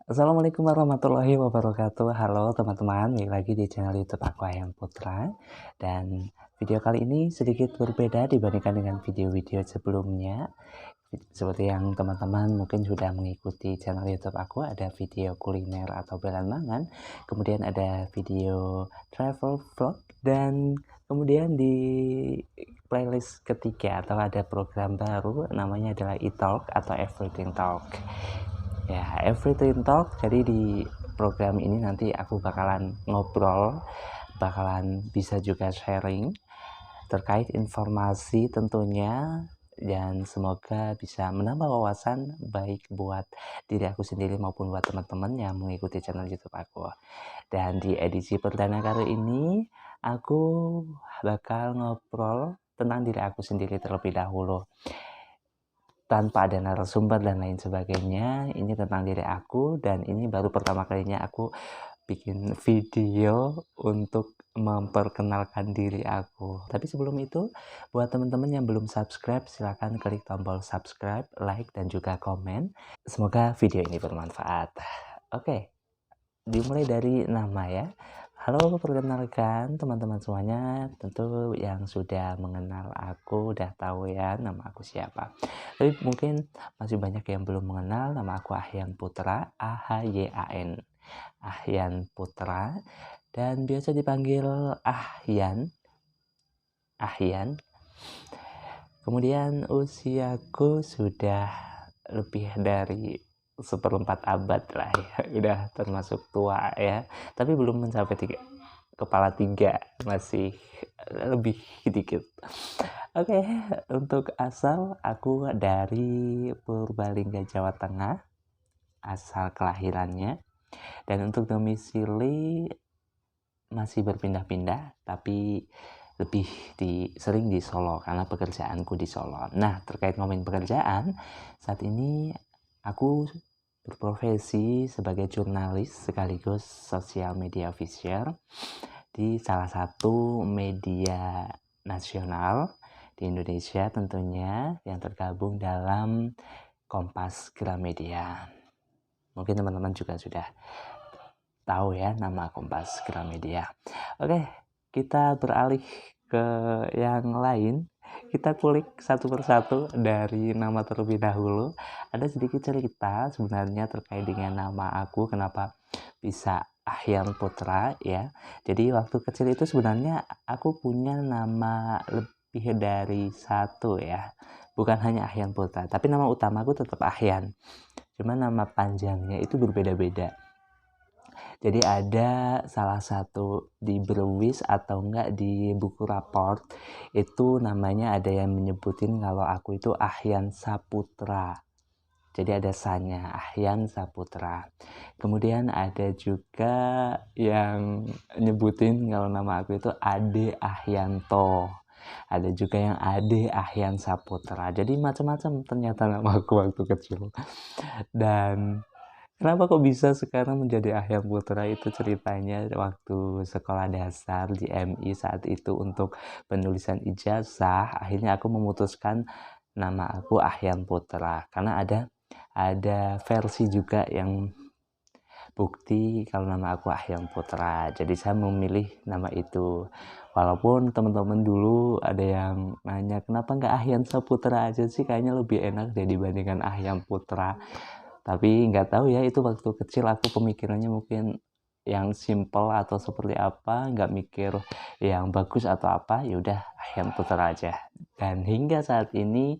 Assalamualaikum warahmatullahi wabarakatuh. Halo teman-teman, balik lagi di channel YouTube aku Ahyan Putra. Dan video kali ini sedikit berbeda dibandingkan dengan video-video sebelumnya. Seperti yang teman-teman mungkin sudah mengikuti channel YouTube aku, ada video kuliner atau belanangan, kemudian ada video travel vlog, dan kemudian di playlist ketiga atau ada program baru namanya adalah e-talk atau everything talk. Ya, everything talk. Jadi di program ini nanti aku bakalan ngobrol, bakalan bisa juga sharing terkait informasi tentunya, dan semoga bisa menambah wawasan baik buat diri aku sendiri maupun buat teman-teman yang mengikuti channel YouTube aku. Dan di edisi perdana kali ini aku bakal ngobrol tentang diri aku sendiri terlebih dahulu, tanpa ada narasumber dan lain sebagainya. Ini tentang diri aku, dan ini baru pertama kalinya aku bikin video untuk memperkenalkan diri aku. Tapi sebelum itu, buat teman-teman yang belum subscribe, silahkan klik tombol subscribe, like, dan juga komen. Semoga video ini bermanfaat. Oke, dimulai dari nama ya. Halo, perkenalkan teman-teman semuanya. Tentu yang sudah mengenal aku udah tahu ya nama aku siapa. Tapi mungkin masih banyak yang belum mengenal. Nama aku Ahyan Putra, Ahyan. Ahyan Putra, dan biasa dipanggil Ahyan. Ahyan. Kemudian usiaku sudah lebih dari seperempat abad lah ya, udah termasuk tua ya, tapi belum mencapai kepala tiga, masih lebih sedikit. Oke, untuk asal aku dari Purbalingga, Jawa Tengah, asal kelahirannya. Dan untuk domisili masih berpindah-pindah, tapi lebih sering di Solo karena pekerjaanku di Solo. Nah, terkait ngomongin pekerjaan, saat ini aku berprofesi sebagai jurnalis sekaligus social media official di salah satu media nasional di Indonesia tentunya, yang tergabung dalam Kompas Gramedia. Mungkin teman-teman juga sudah tahu ya nama Kompas Gramedia. Oke, kita beralih ke yang lain. Kita kulik satu persatu dari nama terlebih dahulu. Ada sedikit cerita sebenarnya terkait dengan nama aku, kenapa bisa Ahyan Putra ya. Jadi waktu kecil itu sebenarnya aku punya nama lebih dari satu ya. Bukan hanya Ahyan Putra, tapi nama utamaku tetap Ahyan. Cuma nama panjangnya itu berbeda-beda. Jadi ada salah satu di Brewis atau enggak di buku raport, itu namanya ada yang menyebutin kalau aku itu Ahyan Saputra. Jadi ada sanya, Ahyan Saputra. Kemudian ada juga yang nyebutin kalau nama aku itu Ade Ahyanto. Ada juga yang Ade Ahyan Saputra. Jadi macam-macam ternyata nama aku waktu kecil. Dan kenapa kok bisa sekarang menjadi Ahyan Putra, itu ceritanya waktu sekolah dasar di MI saat itu untuk penulisan ijazah, akhirnya aku memutuskan nama aku Ahyan Putra karena ada versi juga yang bukti kalau nama aku Ahyan Putra. Jadi saya memilih nama itu. Walaupun teman-teman dulu ada yang nanya kenapa nggak Ahyan Saputra aja sih, kayaknya lebih enak deh dibandingkan Ahyan Putra. Tapi nggak tahu ya, itu waktu kecil aku pemikirannya mungkin yang simple atau seperti apa, nggak mikir yang bagus atau apa, yaudah Ahyan Putra aja. Dan hingga saat ini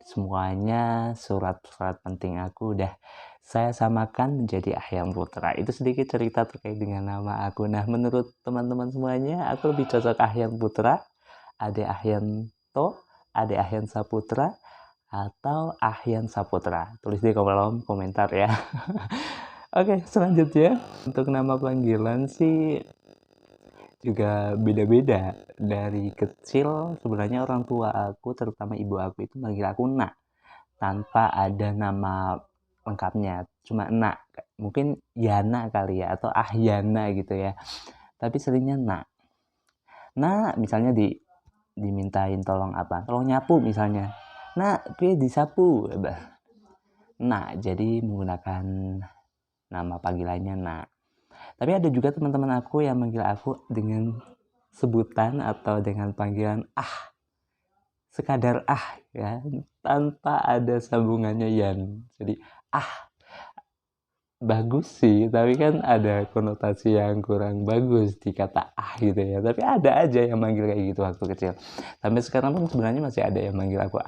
semuanya surat-surat penting aku udah saya samakan menjadi Ahyan Putra. Itu sedikit cerita terkait dengan nama aku. Nah, menurut teman-teman semuanya, aku lebih cocok Ahyan Putra, Ade Ahyanto, Ade Ahyan Saputra, atau Ahyan Saputra? Tulis di kolom komentar ya. Oke, selanjutnya untuk nama panggilan sih juga beda-beda. Dari kecil sebenarnya orang tua aku, terutama ibu aku, itu manggil aku Nak, tanpa ada nama lengkapnya, cuma Nak. Mungkin Yana kali ya, atau Ahyana gitu ya. Tapi seringnya Nak. Nak misalnya dimintain tolong apa? Tolong nyapu misalnya. Nak, gue disapu. Nah, jadi menggunakan nama panggilannya Nak. Tapi ada juga teman-teman aku yang manggil aku dengan sebutan atau dengan panggilan sekadar ya, tanpa ada sambungannya Yan. Jadi bagus sih, tapi kan ada konotasi yang kurang bagus di kata gitu ya. Tapi ada aja yang manggil kayak gitu waktu kecil. Sampai sekarang pun sebenarnya masih ada yang manggil aku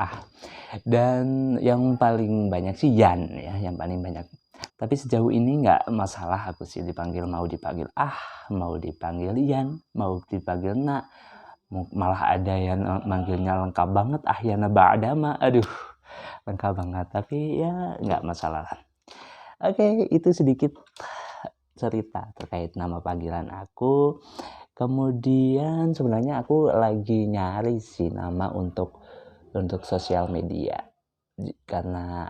Dan yang paling banyak sih Yan ya, yang paling banyak. Tapi sejauh ini nggak masalah aku sih dipanggil, mau dipanggil mau dipanggil Yan, mau dipanggil Nak. Malah ada yang manggilnya lengkap banget, Ahyana Ba'dama. Aduh, lengkap banget. Tapi ya nggak masalah. Oke, itu sedikit cerita terkait nama panggilan aku. Kemudian sebenarnya aku lagi nyari sih nama untuk sosial media. Karena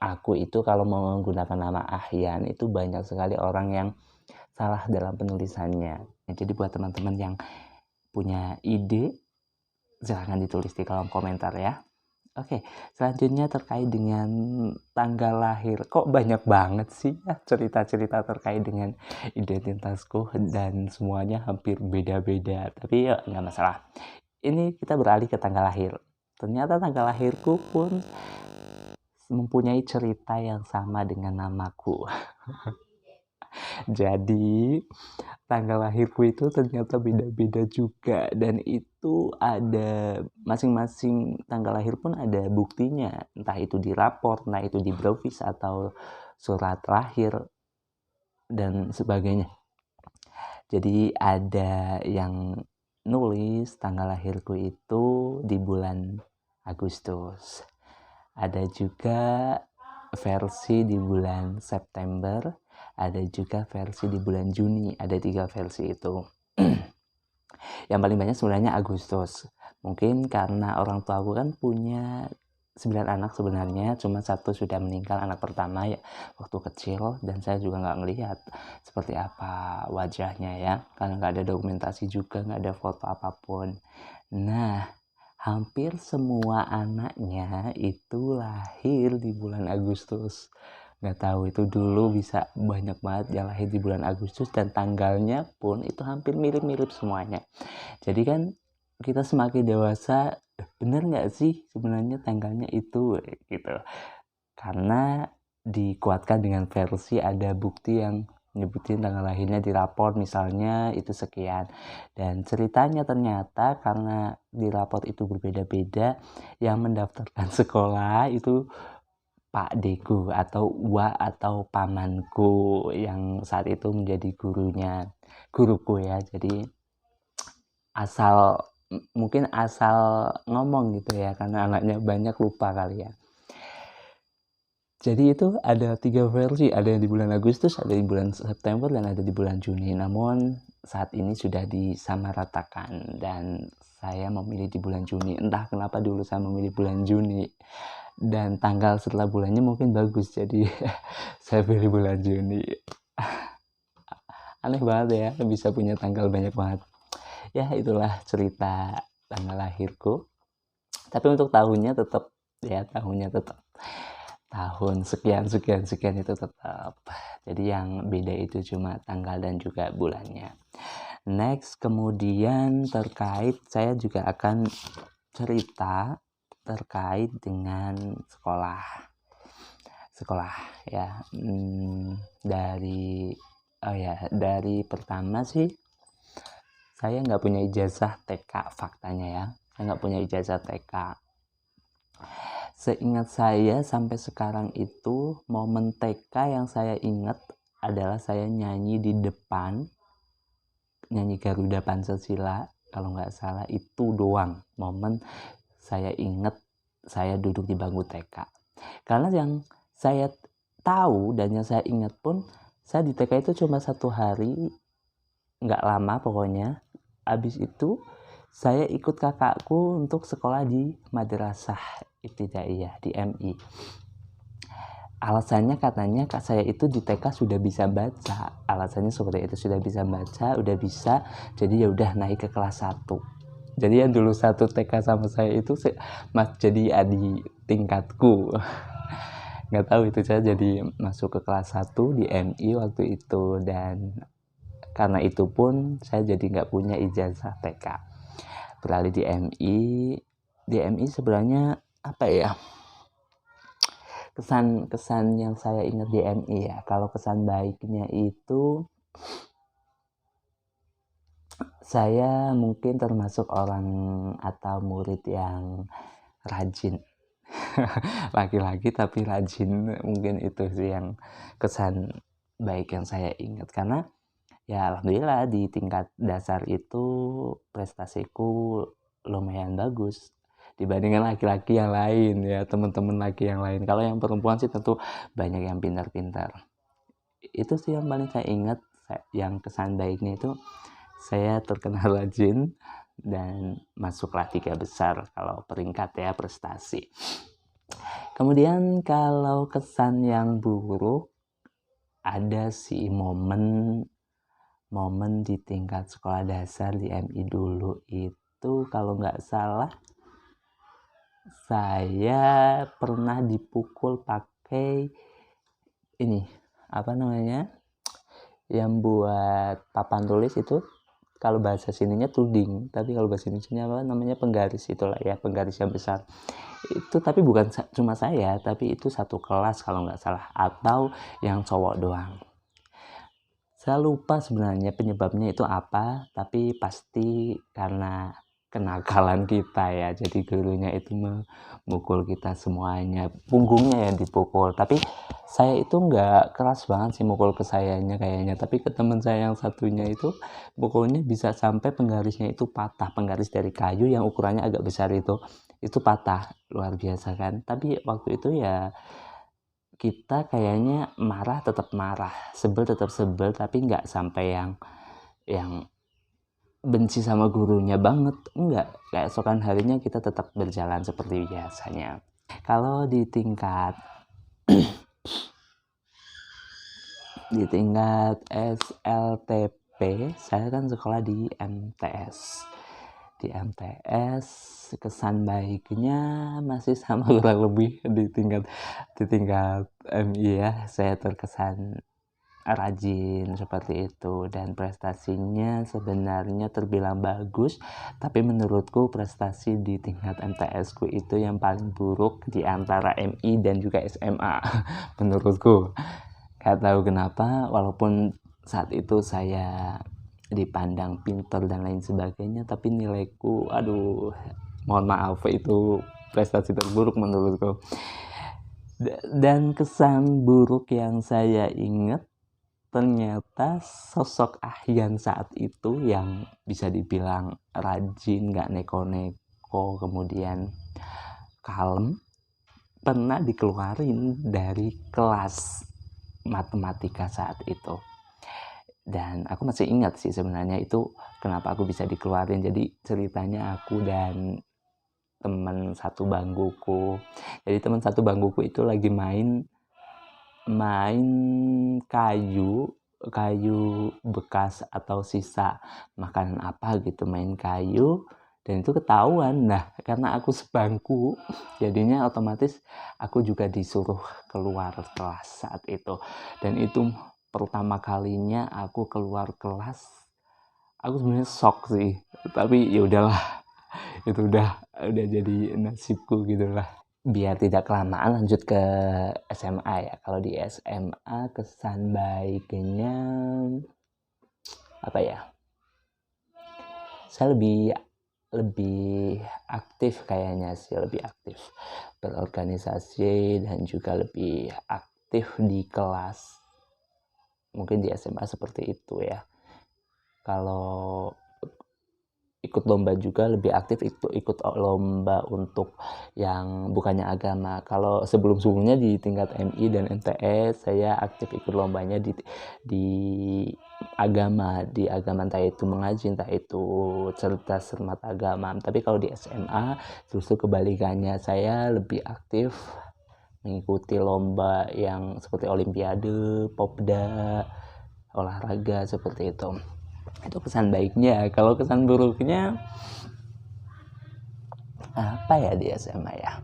aku itu kalau mau menggunakan nama Ahyan itu banyak sekali orang yang salah dalam penulisannya. Jadi buat teman-teman yang punya ide, silahkan ditulis di kolom komentar ya. Oke, selanjutnya terkait dengan tanggal lahir. Kok banyak banget sih ya cerita-cerita terkait dengan identitasku dan semuanya hampir beda-beda. Tapi ya nggak masalah. Ini kita beralih ke tanggal lahir. Ternyata tanggal lahirku pun mempunyai cerita yang sama dengan namaku. Jadi tanggal lahirku itu ternyata beda-beda juga, dan itu ada masing-masing tanggal lahir pun ada buktinya, entah itu di rapor, entah itu di browis atau surat lahir dan sebagainya. Jadi ada yang nulis tanggal lahirku itu di bulan Agustus, ada juga versi di bulan September, ada juga versi di bulan Juni. Ada 3 versi itu. Yang paling banyak sebenarnya Agustus. Mungkin karena orang tua aku kan punya 9 anak sebenarnya, cuma 1 sudah meninggal, anak pertama ya waktu kecil, dan saya juga nggak ngelihat seperti apa wajahnya ya, karena nggak ada dokumentasi juga, nggak ada foto apapun. Nah, hampir semua anaknya itu lahir di bulan Agustus. Nggak tahu itu dulu bisa banyak banget yang lahir di bulan Agustus, dan tanggalnya pun itu hampir mirip-mirip semuanya. Jadi kan kita semakin dewasa, bener nggak sih sebenarnya tanggalnya itu gitu. Karena dikuatkan dengan versi ada bukti yang nyebutin tanggal lahirnya di rapor misalnya itu sekian, dan ceritanya ternyata karena di rapor itu berbeda-beda, yang mendaftarkan sekolah itu Pak Deku atau Wa atau pamanku yang saat itu menjadi guruku ya. Jadi mungkin asal ngomong gitu ya, karena anaknya banyak, lupa kali ya. Jadi itu ada 3 versi, ada yang di bulan Agustus, ada di bulan September, dan ada di bulan Juni. Namun saat ini sudah disamaratakan dan saya memilih di bulan Juni. Entah kenapa dulu saya memilih bulan Juni, dan tanggal setelah bulannya mungkin bagus, jadi saya pilih bulan Juni. Aneh banget ya, bisa punya tanggal banyak banget. Ya itulah cerita tanggal lahirku. Tapi untuk tahunnya tetap tahun sekian itu tetap. Jadi yang beda itu cuma tanggal dan juga bulannya. Next, kemudian terkait, saya juga akan cerita terkait dengan sekolah ya. Dari pertama sih saya nggak punya ijazah TK, faktanya ya, saya nggak punya ijazah TK. Seingat saya sampai sekarang itu momen TK yang saya ingat adalah saya nyanyi di depan, nyanyi Garuda Pancasila kalau nggak salah. Itu doang momen saya ingat saya duduk di bangku TK. Karena yang saya tahu dan yang saya ingat pun, saya di TK itu cuma 1 hari, nggak lama pokoknya. Habis itu saya ikut kakakku untuk sekolah di Madrasah Ibtidaiyah di MI. Alasannya katanya kak saya itu di TK sudah bisa baca. Alasannya seperti itu, sudah bisa baca, udah bisa, jadi ya udah naik ke kelas 1. Jadi yang dulu 1 TK sama saya itu jadi adik tingkatku. nggak tahu itu saya jadi masuk ke kelas 1 di MI waktu itu, dan karena itu pun saya jadi nggak punya ijazah TK, beralih di MI. Di MI sebenarnya apa ya, kesan yang saya ingat di MI ya, kalau kesan baiknya itu saya mungkin termasuk orang atau murid yang rajin. Laki-laki tapi rajin, mungkin itu sih yang kesan baik yang saya ingat. Karena ya alhamdulillah di tingkat dasar itu prestasiku lumayan bagus dibandingkan laki-laki yang lain ya, teman-teman laki yang lain. Kalau yang perempuan sih tentu banyak yang pintar-pintar. Itu sih yang paling saya ingat. Yang kesan baiknya itu saya terkenal rajin dan masuklah 3 besar kalau peringkat ya, prestasi. Kemudian kalau kesan yang buruk, ada sih momen di tingkat sekolah dasar di MI dulu itu, kalau nggak salah saya pernah dipukul pakai ini, apa namanya, yang buat papan tulis itu. Kalau bahasa sininya tuding, tapi kalau bahasa Indonesianya apa namanya, penggaris itulah ya, penggaris yang besar itu. Tapi bukan cuma saya, tapi itu satu kelas kalau nggak salah, atau yang cowok doang. Saya lupa sebenarnya penyebabnya itu apa, tapi pasti karena kenakalan kita ya. Jadi gurunya itu memukul kita semuanya, punggungnya yang dipukul. Tapi saya itu nggak keras banget sih mukul ke sayanya kayaknya, tapi ke teman saya yang satunya itu pukulnya bisa sampai penggarisnya itu patah. Penggaris dari kayu yang ukurannya agak besar itu patah, luar biasa kan. Tapi waktu itu ya kita kayaknya marah tetap marah, sebel tetap sebel, tapi nggak sampai yang benci sama gurunya banget, enggak. Keesokan harinya kita tetap berjalan seperti biasanya. Kalau di tingkat SLTP, saya kan sekolah di MTS. Di MTS kesan baiknya masih sama kurang lebih di tingkat MI ya. Saya terkesan rajin seperti itu, dan prestasinya sebenarnya terbilang bagus, tapi menurutku prestasi di tingkat MTS ku itu yang paling buruk di antara MI dan juga SMA. Menurutku, gak tahu kenapa, walaupun saat itu saya dipandang pintar dan lain sebagainya, tapi nilaiku, aduh, mohon maaf, itu prestasi terburuk menurutku. Dan kesan buruk yang saya ingat, ternyata sosok Ahyan saat itu yang bisa dibilang rajin, gak neko-neko, kemudian kalem, pernah dikeluarin dari kelas matematika saat itu. Dan aku masih ingat sih sebenarnya itu kenapa aku bisa dikeluarin. Jadi ceritanya aku dan teman satu bangkuku. Jadi teman satu bangkuku itu lagi main kayu bekas atau sisa makanan apa gitu, main kayu, dan itu ketahuan. Nah, karena aku sebangku, jadinya otomatis aku juga disuruh keluar kelas saat itu. Dan itu pertama kalinya aku keluar kelas. Aku sebenarnya shock sih, tapi ya udahlah, itu udah jadi nasibku gitulah. Biar tidak kelamaan, lanjut ke SMA ya. Kalau di SMA kesan baiknya apa ya? Saya lebih aktif kayaknya sih, lebih aktif berorganisasi dan juga lebih aktif di kelas. Mungkin di SMA seperti itu ya. Kalau ikut lomba juga lebih aktif, ikut lomba untuk yang bukannya agama. Kalau sebelumnya di tingkat MI dan MTS saya aktif ikut lombanya di agama, entah itu mengaji, entah itu cerdas cermat agama. Tapi kalau di SMA justru kebalikannya, saya lebih aktif mengikuti lomba yang seperti olimpiade, popda, olahraga seperti itu. Itu kesan baiknya. Kalau kesan buruknya apa ya di SMA ya?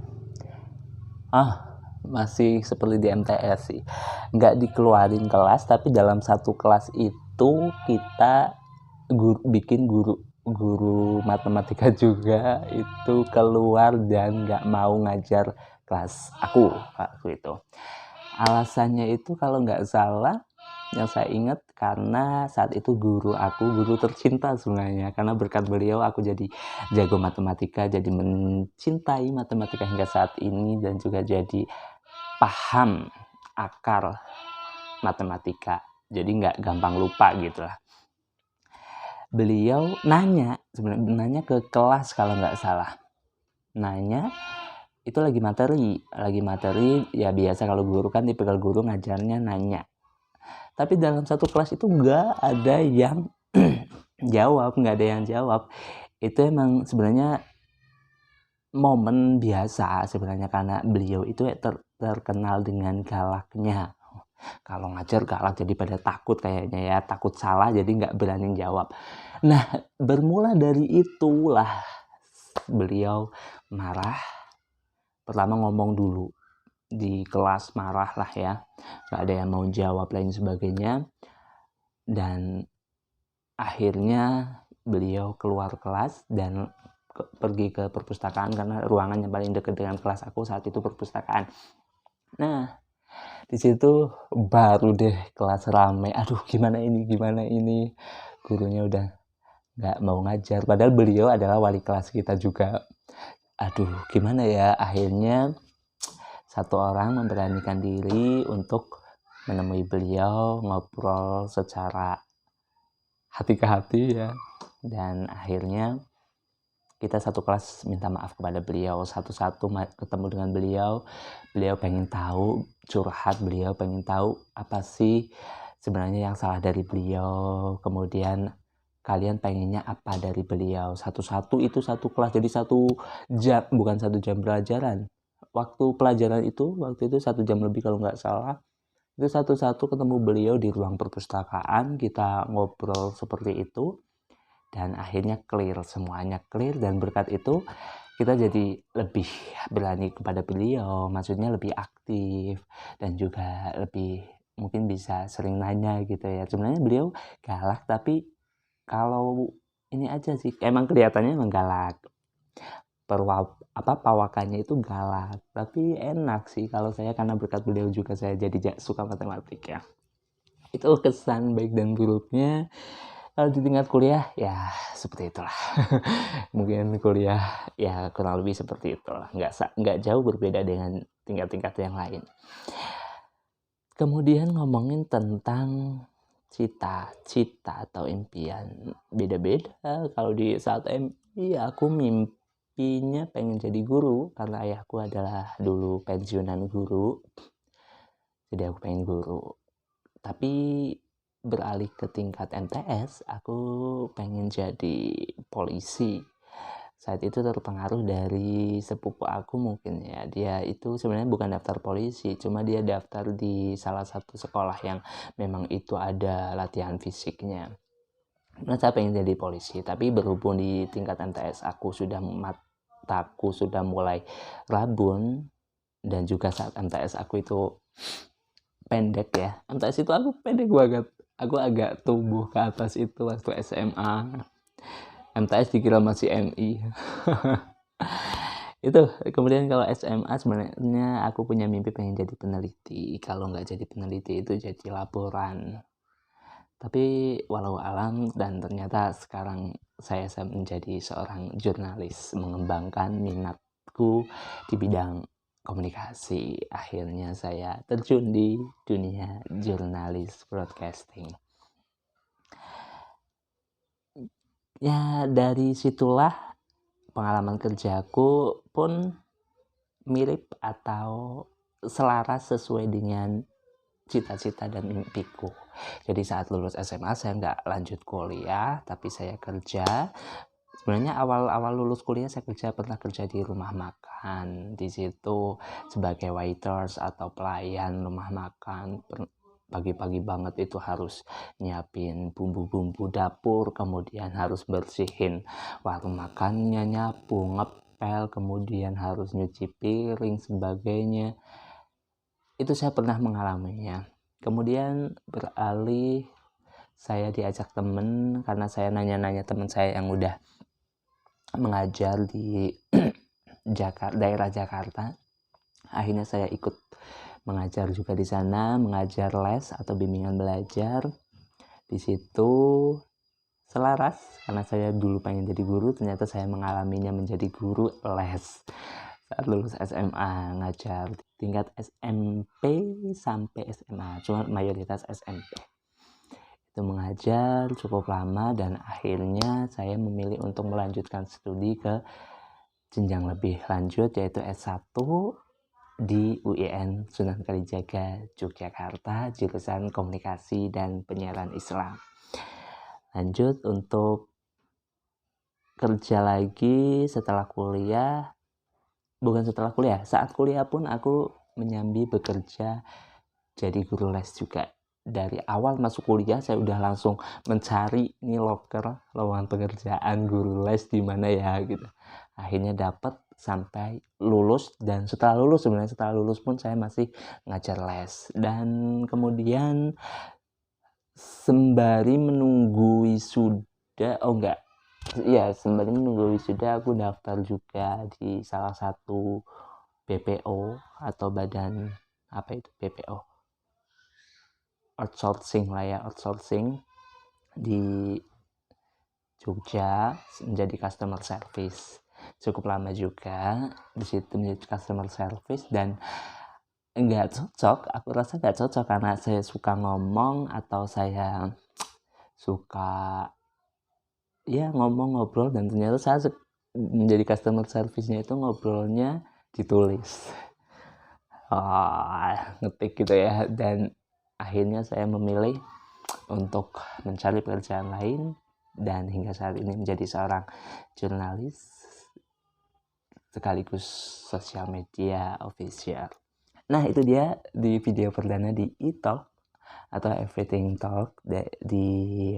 masih seperti di MTS sih, nggak dikeluarin kelas, tapi dalam satu kelas itu kita bikin guru matematika juga itu keluar dan nggak mau ngajar kelas aku itu. Alasannya itu kalau nggak salah yang saya ingat karena saat itu guru tercinta sebenarnya, karena berkat beliau aku jadi jago matematika, jadi mencintai matematika hingga saat ini, dan juga jadi paham akar matematika, jadi nggak gampang lupa gitu lah. Beliau nanya ke kelas kalau nggak salah, nanya itu lagi materi ya, biasa kalau guru kan tipikal guru ngajarnya nanya. Tapi dalam satu kelas itu nggak ada yang nggak ada yang jawab. Itu emang sebenarnya momen biasa sebenarnya, karena beliau itu terkenal dengan galaknya. Kalau ngajar galak, jadi pada takut kayaknya ya, takut salah jadi nggak berani jawab. Nah, bermula dari itulah beliau marah. Pertama ngomong dulu di kelas, marah lah ya, nggak ada yang mau jawab lain sebagainya, dan akhirnya beliau keluar kelas dan pergi ke perpustakaan, karena ruangannya paling dekat dengan kelas aku saat itu perpustakaan. Nah, di situ baru deh kelas rame. Aduh, gimana ini, gurunya udah nggak mau ngajar, padahal beliau adalah wali kelas kita juga. Aduh, gimana ya, akhirnya satu orang memberanikan diri untuk menemui beliau, ngobrol secara hati ke hati ya, dan akhirnya kita satu kelas minta maaf kepada beliau, satu-satu ketemu dengan beliau pengen tahu, curhat, beliau pengen tahu apa sih sebenarnya yang salah dari beliau, kemudian kalian pengennya apa dari beliau, satu-satu. Itu satu kelas, jadi 1 jam, bukan 1 jam pelajaran, waktu pelajaran itu waktu itu 1 jam lebih kalau nggak salah. Itu satu-satu ketemu beliau di ruang perpustakaan, kita ngobrol seperti itu, dan akhirnya semuanya clear, dan berkat itu kita jadi lebih berani kepada beliau, maksudnya lebih aktif, dan juga lebih mungkin bisa sering nanya gitu ya. Sebenarnya beliau galak, tapi kalau ini aja sih, emang kelihatannya emang galak, pawakannya itu galak, tapi enak sih kalau saya, karena berkat beliau juga saya jadi suka matematika. Itu kesan baik dan buruknya. Kalau di tingkat kuliah ya seperti itulah. Mungkin kuliah ya kurang lebih seperti itulah, nggak jauh berbeda dengan tingkat-tingkat yang lain. Kemudian ngomongin tentang cita-cita atau impian, beda-beda. Kalau di saat MI aku mimpinya pengen jadi guru, karena ayahku adalah dulu pensiunan guru, jadi aku pengen guru. Tapi beralih ke tingkat MTS, aku pengen jadi polisi. Saat itu terpengaruh dari sepupu aku mungkin ya, dia itu sebenarnya bukan daftar polisi, cuma dia daftar di salah satu sekolah yang memang itu ada latihan fisiknya. Nah, saya pengen jadi polisi, tapi berhubung di tingkat MTS mataku sudah mulai rabun, dan juga saat MTS aku itu pendek ya, MTS itu aku pendek banget, aku agak tumbuh ke atas itu waktu SMA. MTS dikira masih MI. Itu kemudian kalau SMA sebenarnya aku punya mimpi pengen jadi peneliti, kalau nggak jadi peneliti itu jadi laporan, tapi walau alam, dan ternyata sekarang saya menjadi seorang jurnalis, mengembangkan minatku di bidang komunikasi. Akhirnya saya terjun di dunia jurnalis broadcasting. Ya, dari situlah pengalaman kerjaku pun mirip atau selaras sesuai dengan cita-cita dan mimpiku. Jadi saat lulus SMA saya nggak lanjut kuliah, tapi saya kerja. Sebenarnya awal lulus kuliah saya pernah kerja di rumah makan. Di situ sebagai waiters atau pelayan rumah makan. Pagi-pagi banget itu harus nyiapin bumbu-bumbu dapur, kemudian harus bersihin warung makannya, nyapu, ngepel, kemudian harus nyuci piring sebagainya. itu saya pernah mengalaminya. Kemudian beralih, saya diajak temen karena saya nanya-nanya teman saya yang udah mengajar di daerah Jakarta. Akhirnya saya ikut mengajar juga di sana, mengajar les atau bimbingan belajar. Di situ selaras karena saya dulu pengen jadi guru, ternyata saya mengalaminya menjadi guru les saat lulus SMA, ngajar tingkat SMP sampai SMA, cuma mayoritas SMP. Itu mengajar cukup lama dan akhirnya saya memilih untuk melanjutkan studi ke jenjang lebih lanjut, yaitu S1 di UIN Sunan Kalijaga, Yogyakarta, jurusan Komunikasi dan Penyiaran Islam. Lanjut untuk kerja lagi setelah kuliah, saat kuliah pun aku menyambi bekerja jadi guru les juga. Dari awal masuk kuliah saya udah langsung mencari nih lowongan pekerjaan guru les di mana ya gitu. Akhirnya dapat sampai lulus, dan setelah lulus pun saya masih ngajar les. Dan kemudian sembari menunggu wisuda, sembari menunggu wisuda aku daftar juga di salah satu BPO atau badan BPO outsourcing di Jogja menjadi customer service. Cukup lama juga di situ menjadi customer service dan aku rasa nggak cocok karena saya suka ngomong atau saya suka ngobrol, dan ternyata saya menjadi customer service-nya itu ngobrolnya ditulis, ngetik gitu ya. Dan akhirnya saya memilih untuk mencari pekerjaan lain dan hingga saat ini menjadi seorang jurnalis sekaligus sosial media official. Nah, itu dia di video perdana di e-talk atau everything talk di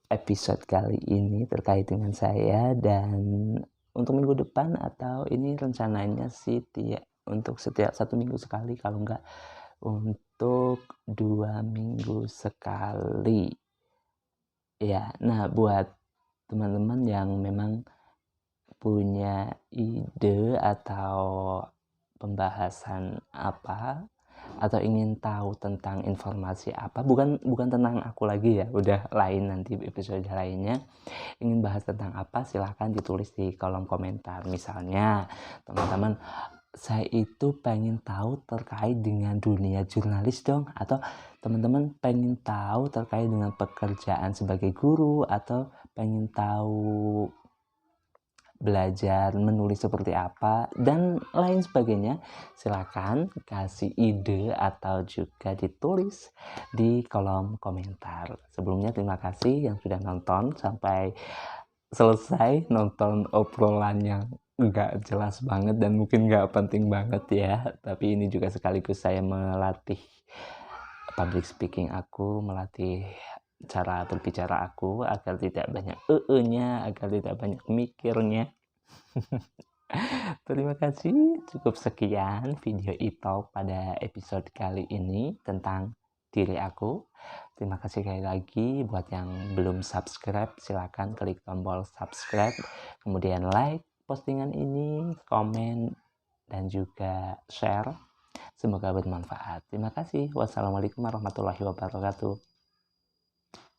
episode kali ini terkait dengan saya. Dan untuk minggu depan atau ini rencananya sih untuk setiap 1 minggu sekali, kalau enggak untuk 2 minggu sekali ya. Nah, buat teman-teman yang memang punya ide atau pembahasan apa, atau ingin tahu tentang informasi apa, bukan tentang aku lagi ya, udah lain, nanti episode lainnya ingin bahas tentang apa, silahkan ditulis di kolom komentar. Misalnya teman-teman, saya itu pengen tahu terkait dengan dunia jurnalis dong, atau teman-teman pengen tahu terkait dengan pekerjaan sebagai guru, atau pengen tahu belajar menulis seperti apa dan lain sebagainya, silakan kasih ide atau juga ditulis di kolom komentar. Sebelumnya terima kasih yang sudah nonton sampai selesai, nonton obrolan yang nggak jelas banget dan mungkin nggak penting banget ya, tapi ini juga sekaligus saya melatih public speaking aku, melatih cara berbicara aku agar tidak banyak nya, agar tidak banyak mikirnya. Terima kasih, cukup sekian video e-talk pada episode kali ini tentang diri aku. Terima kasih sekali lagi. Buat yang belum subscribe, silakan klik tombol subscribe, kemudian like postingan ini, komen, dan juga share. Semoga bermanfaat. Terima kasih. Wassalamualaikum warahmatullahi wabarakatuh.